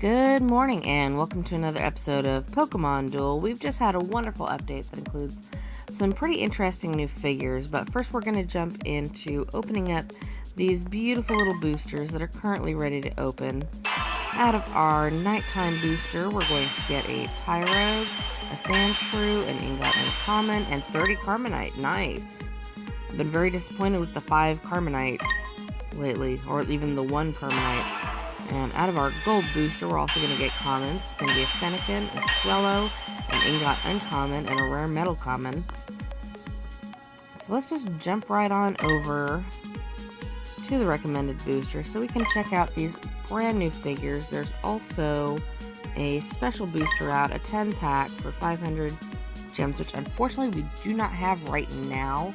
Good morning and welcome to another episode of Pokemon Duel. We've just had a wonderful update that includes some pretty interesting new figures, but first we're going to jump into opening up these beautiful little boosters that are currently ready to open. Out of our nighttime booster, we're going to get a Tyrogue, a Sandshrew, an Ingot Uncommon, and 30 Carmonite. Nice! I've been very disappointed with the 5 Carmonites lately, or even the 1 Carmonite. And out of our gold booster, we're also going to get commons. It's going to be a Fennekin, a Swellow, an Ingot Uncommon, and a Rare Metal Common. So let's just jump right on over to the recommended booster so we can check out these brand new figures. There's also a special booster out, a 10-pack for 500 gems, which unfortunately we do not have right now.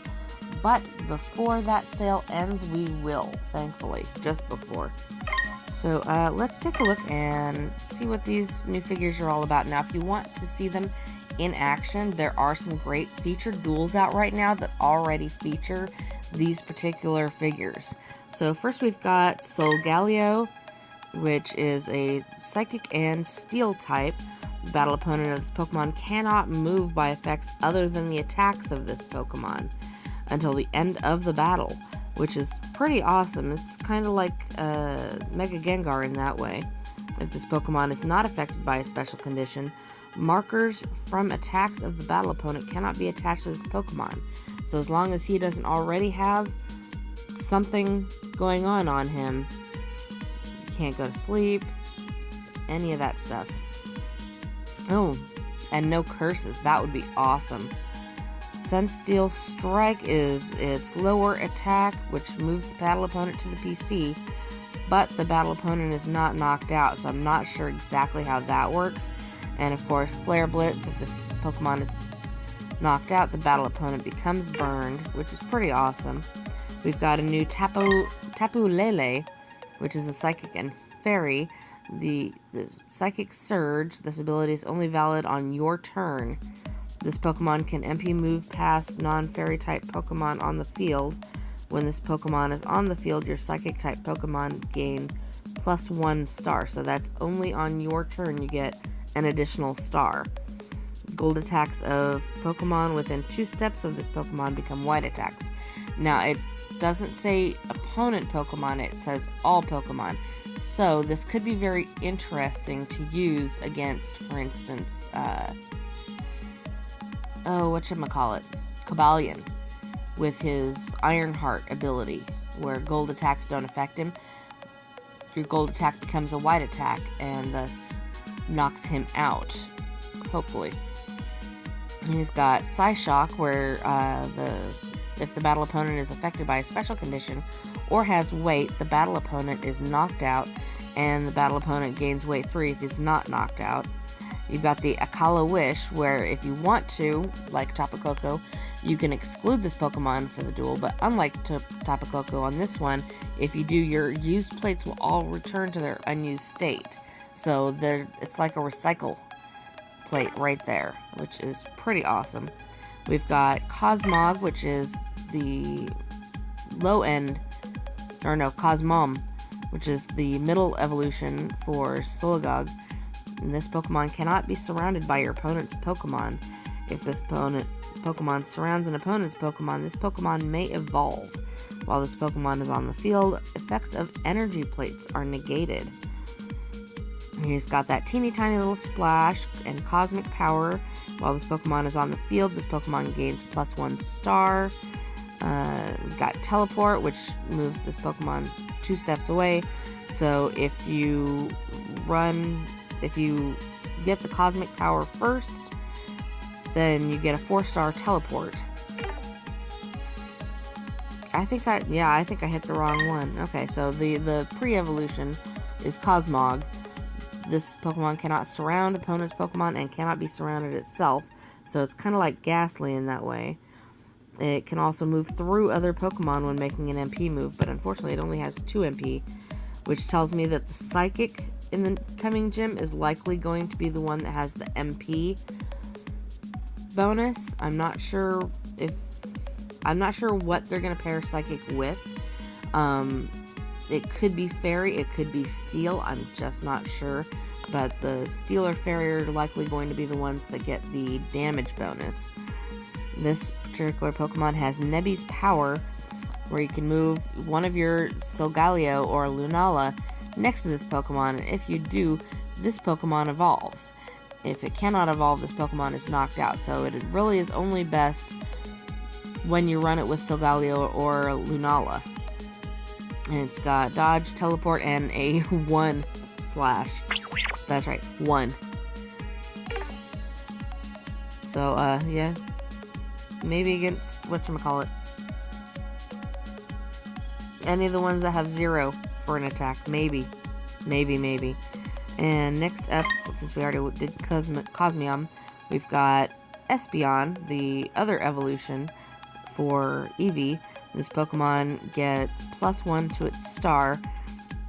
But before that sale ends, we will, thankfully, just before. So let's take a look and see what these new figures are all about. Now, if you want to see them in action, there are some great featured duels out right now that already feature these particular figures. So first we've got Solgaleo, which is a Psychic and Steel type. The battle opponent of this Pokemon cannot move by effects other than the attacks of this Pokemon until the end of the battle, which is pretty awesome. It's kind of like Mega Gengar in that way. If this Pokemon is not affected by a special condition, markers from attacks of the battle opponent cannot be attached to this Pokemon. So as long as he doesn't already have something going on him, he can't go to sleep, any of that stuff. Oh, and no curses. That would be awesome. Sunsteel Strike is its lower attack, which moves the battle opponent to the PC, but the battle opponent is not knocked out, so I'm not sure exactly how that works. And of course, Flare Blitz, if this Pokemon is knocked out, the battle opponent becomes burned, which is pretty awesome. We've got a new Tapu Lele, which is a Psychic and Fairy. The Psychic Surge, this ability is only valid on your turn. This Pokemon can MP move past non-fairy type Pokemon on the field. When this Pokemon is on the field, your Psychic type Pokemon gain +1 star. So that's only on your turn you get an additional star. Gold attacks of Pokemon within 2 steps of this Pokemon become white attacks. Now, it doesn't say opponent Pokemon, it says all Pokemon. So this could be very interesting to use against, for instance, Cobalion, with his Ironheart ability, where gold attacks don't affect him. Your gold attack becomes a white attack, and thus knocks him out, hopefully. He's got Psyshock, where if the battle opponent is affected by a special condition or has weight, the battle opponent is knocked out, and the battle opponent gains weight 3 if he's not knocked out. You've got the Akala Wish, where if you want to, like Tapu Koko, you can exclude this Pokemon for the duel, but unlike Tapu Koko on this one, if you do, your used plates will all return to their unused state. So it's like a recycle plate right there, which is pretty awesome. We've got Cosmog, which is the Cosmom, which is the middle evolution for Solagog. And this Pokemon cannot be surrounded by your opponent's Pokemon. If this Pokemon surrounds an opponent's Pokemon, this Pokemon may evolve. While this Pokemon is on the field, effects of energy plates are negated. He's got that teeny tiny little Splash and Cosmic Power. While this Pokemon is on the field, this Pokemon gains +1 star. We've got Teleport, which moves this Pokemon 2 steps away. So if you get the Cosmic Power first, then you get a 4-star Teleport. I think I hit the wrong one. Okay, so the pre-evolution is Cosmog. This Pokemon cannot surround opponent's Pokemon and cannot be surrounded itself, so it's kind of like Ghastly in that way. It can also move through other Pokemon when making an MP move, but unfortunately it only has 2 MP, which tells me that the Psychic in the coming gym is likely going to be the one that has the MP bonus. I'm not sure what they're going to pair Psychic with. It could be Fairy, it could be Steel, I'm just not sure. But the Steel or Fairy are likely going to be the ones that get the damage bonus. This particular Pokemon has Nebby's Power, where you can move one of your Solgaleo or Lunala next to this Pokemon, and if you do, this Pokemon evolves. If it cannot evolve, this Pokemon is knocked out, so it really is only best when you run it with Solgaleo or Lunala. And it's got Dodge, Teleport, and a 1 slash. That's right, 1. So, yeah. Maybe against, whatchamacallit, any of the ones that have 0 for an attack. Maybe. And next up, since we already did Cosmium, we've got Espeon, the other evolution for Eevee. This Pokemon gets +1 to its star,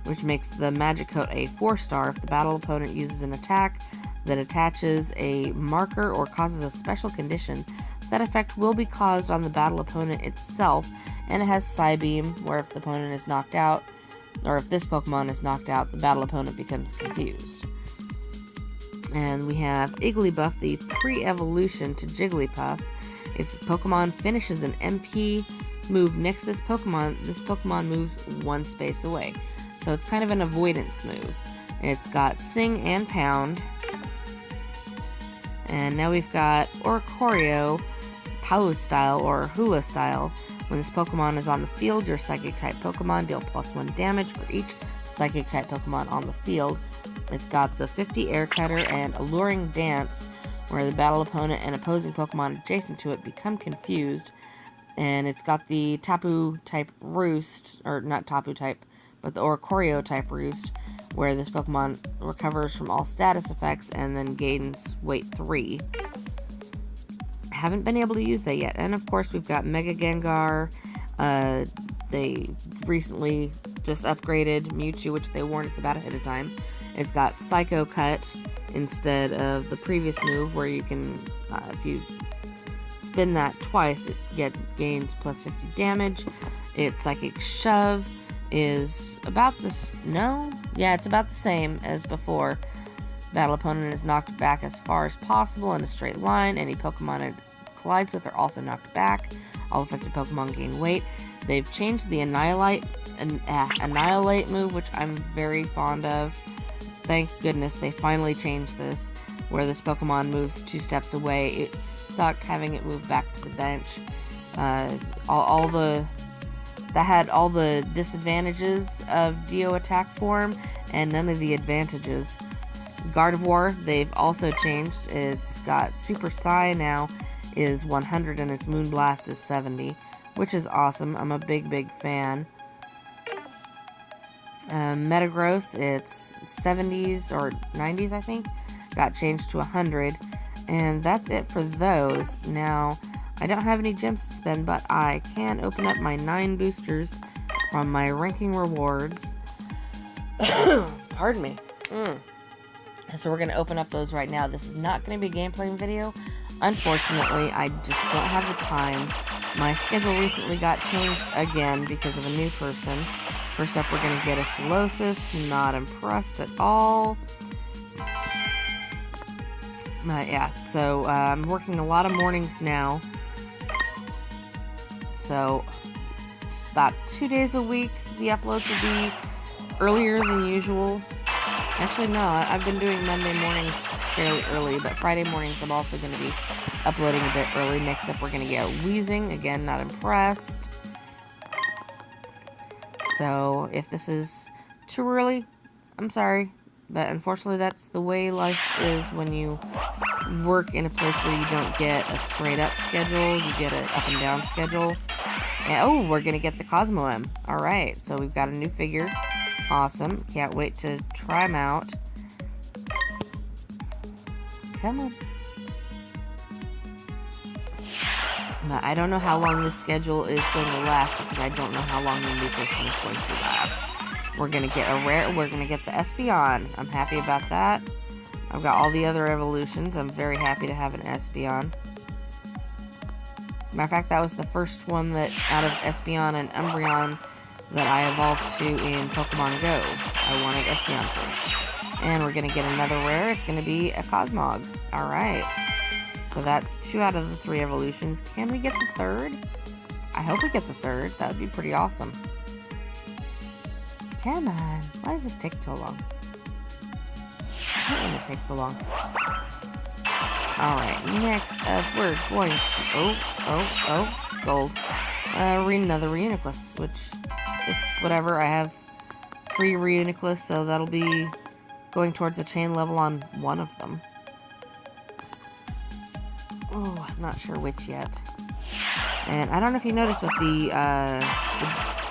which makes the Magic Coat a 4-star. If the battle opponent uses an attack that attaches a marker or causes a special condition, that effect will be caused on the battle opponent itself, and it has Psybeam, where if the opponent is knocked out, or if this Pokemon is knocked out, the battle opponent becomes confused. And we have Igglybuff, the pre-evolution to Jigglypuff. If the Pokemon finishes an MP move next to this Pokemon moves 1 space away. So it's kind of an avoidance move. It's got Sing and Pound. And now we've got Oricorio, Pau style or Hula style. When this Pokemon is on the field, your Psychic type Pokemon deal +1 damage for each Psychic type Pokemon on the field. It's got the 50 Air Cutter and Alluring Dance, where the battle opponent and opposing Pokemon adjacent to it become confused. And it's got the Tapu type Roost, or not Tapu type, but the Oricorio type Roost, where this Pokemon recovers from all status effects and then gains weight 3. Haven't been able to use that yet. And of course we've got Mega Gengar. They recently just upgraded Mewtwo, which they warned us about ahead of time. It's got Psycho Cut instead of the previous move, where you can, if you spin that twice, it gains +50 damage. Its Psychic Shove is about this. No? Yeah, it's about the same as before. Battle opponent is knocked back as far as possible in a straight line. Any Pokemon it collides with are also knocked back. All affected Pokemon gain weight. They've changed the Annihilate move, which I'm very fond of. Thank goodness they finally changed this, where this Pokemon moves 2 steps away. It sucked having it move back to the bench. That had all the disadvantages of Dio attack form and none of the advantages. Gardevoir, they've also changed. It's got Super Psy now is 100 and its Moonblast is 70, which is awesome. I'm a big fan. Metagross, it's 70s or 90s, I think, got changed to 100, and that's it for those. Now, I don't have any gems to spend, but I can open up my 9 boosters from my ranking rewards. Pardon me. So we're going to open up those right now. This is not going to be a gameplay video. Unfortunately, I just don't have the time. My schedule recently got changed again because of a new person. First up, we're going to get a Solosis. Not impressed at all. Yeah, so I'm working a lot of mornings now. So about 2 days a week, the uploads will be earlier than usual. Actually, no, I've been doing Monday mornings fairly early, but Friday mornings I'm also going to be uploading a bit early. Next up, we're going to get Weezing. Again, not impressed. So if this is too early, I'm sorry. But unfortunately, that's the way life is when you work in a place where you don't get a straight-up schedule. You get an up-and-down schedule. And, oh, we're going to get the Cosmo M. Alright, so we've got a new figure. Awesome. Can't wait to try them out. Come on. But I don't know how long this schedule is going to last, because I don't know how long the new person is going to last. We're going to get a rare. We're going to get the Espeon. I'm happy about that. I've got all the other evolutions. I'm very happy to have an Espeon. Matter of fact, that was the first one that, out of Espeon and Umbreon, that I evolved to in Pokemon Go. I wanted Espeon first. And we're going to get another rare. It's going to be a Cosmog. Alright. So that's 2 out of the 3 evolutions. Can we get the third? I hope we get the third. That would be pretty awesome. Come on. Why does this take so long? I hate when it takes so long. Alright, next up, we're going to... gold. Another Reuniclus, which, it's whatever. I have 3 Reuniclus, so that'll be going towards a chain level on one of them. Oh, I'm not sure which yet. And I don't know if you noticed, but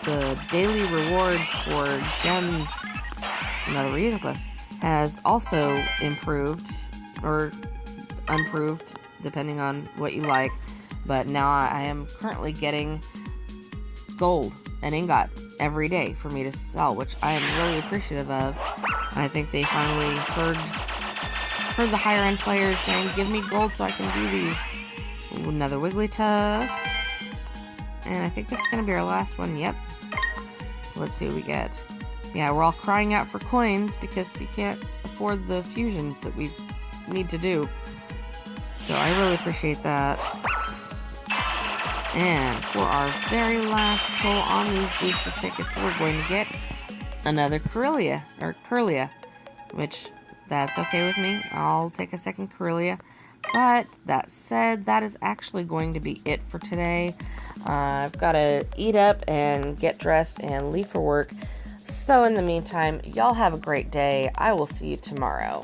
the daily rewards for gems, another Reuniclus, has also improved, or improved, depending on what you like. But now I am currently getting gold and ingot every day for me to sell, which I am really appreciative of. I think they finally heard the higher end players saying, give me gold so I can do these. Ooh, another Wigglytuff. And I think this is going to be our last one. Yep. So let's see what we get. Yeah, we're all crying out for coins because we can't afford the fusions that we need to do. So I really appreciate that. And for our very last pull on these booster tickets, we're going to get another Kirlia, which that's okay with me. I'll take a second Kirlia. But that said, that is actually going to be it for today. I've got to eat up and get dressed and leave for work. So in the meantime, y'all have a great day. I will see you tomorrow.